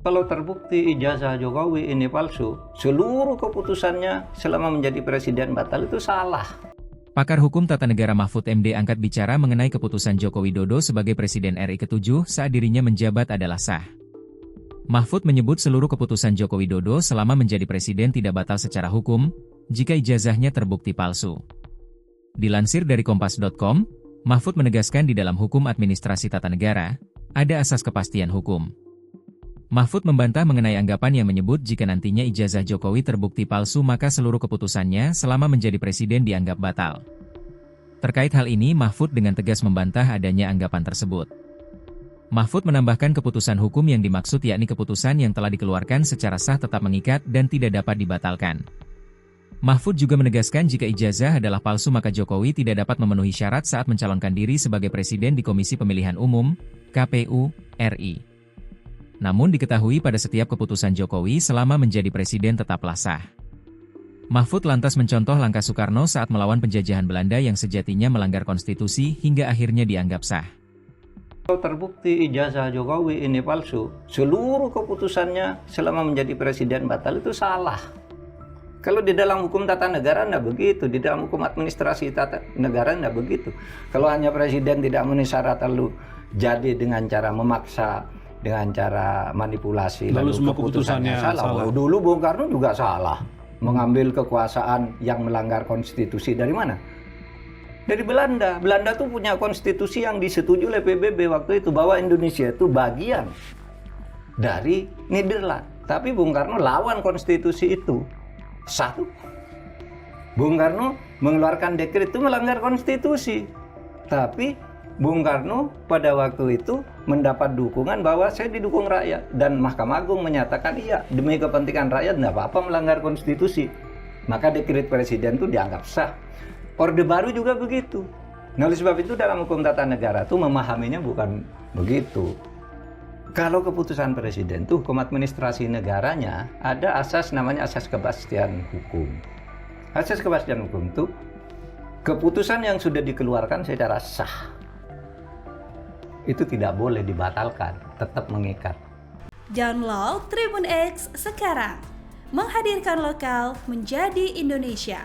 Kalau terbukti ijazah Jokowi ini palsu, seluruh keputusannya selama menjadi presiden batal, itu salah. Pakar Hukum Tata Negara Mahfud MD angkat bicara mengenai keputusan Joko Widodo sebagai Presiden RI ke-7 saat dirinya menjabat adalah sah. Mahfud menyebut seluruh keputusan Joko Widodo selama menjadi presiden tidak batal secara hukum, jika ijazahnya terbukti palsu. Dilansir dari Kompas.com, Mahfud menegaskan di dalam hukum administrasi tata negara, ada asas kepastian hukum. Mahfud membantah mengenai anggapan yang menyebut jika nantinya ijazah Jokowi terbukti palsu maka seluruh keputusannya selama menjadi presiden dianggap batal. Terkait hal ini Mahfud dengan tegas membantah adanya anggapan tersebut. Mahfud menambahkan keputusan hukum yang dimaksud yakni keputusan yang telah dikeluarkan secara sah tetap mengikat dan tidak dapat dibatalkan. Mahfud juga menegaskan jika ijazah adalah palsu maka Jokowi tidak dapat memenuhi syarat saat mencalonkan diri sebagai presiden di Komisi Pemilihan Umum, KPU, RI. Namun diketahui pada setiap keputusan Jokowi selama menjadi presiden tetaplah sah. Mahfud lantas mencontoh langkah Soekarno saat melawan penjajahan Belanda yang sejatinya melanggar konstitusi hingga akhirnya dianggap sah. Kalau terbukti ijazah Jokowi ini palsu, seluruh keputusannya selama menjadi presiden batal, itu salah. Kalau di dalam hukum tata negara tidak begitu, di dalam hukum administrasi tata negara tidak begitu. Kalau hanya presiden tidak memenuhi syarat lalu jadi dengan cara memaksa, dengan cara manipulasi, lalu semua keputusannya salah. Oh, dulu Bung Karno juga salah, mengambil kekuasaan yang melanggar konstitusi dari mana? Dari Belanda. Belanda tuh punya konstitusi yang disetujui oleh PBB waktu itu, bahwa Indonesia itu bagian dari Nederland. Tapi Bung Karno lawan konstitusi itu. Satu, Bung Karno mengeluarkan dekret itu melanggar konstitusi. Tapi Bung Karno pada waktu itu mendapat dukungan bahwa saya didukung rakyat. Dan Mahkamah Agung menyatakan iya, demi kepentingan rakyat tidak apa-apa melanggar konstitusi. Maka dekret presiden itu dianggap sah. Orde Baru juga begitu. Nah, oleh sebab itu dalam hukum tata negara itu memahaminya bukan begitu. Kalau keputusan presiden itu hukum administrasi negaranya ada asas namanya asas kepastian hukum. Asas kepastian hukum itu keputusan yang sudah dikeluarkan secara sah itu tidak boleh dibatalkan, tetap mengikat. Download Tribun X sekarang, menghadirkan lokal menjadi Indonesia.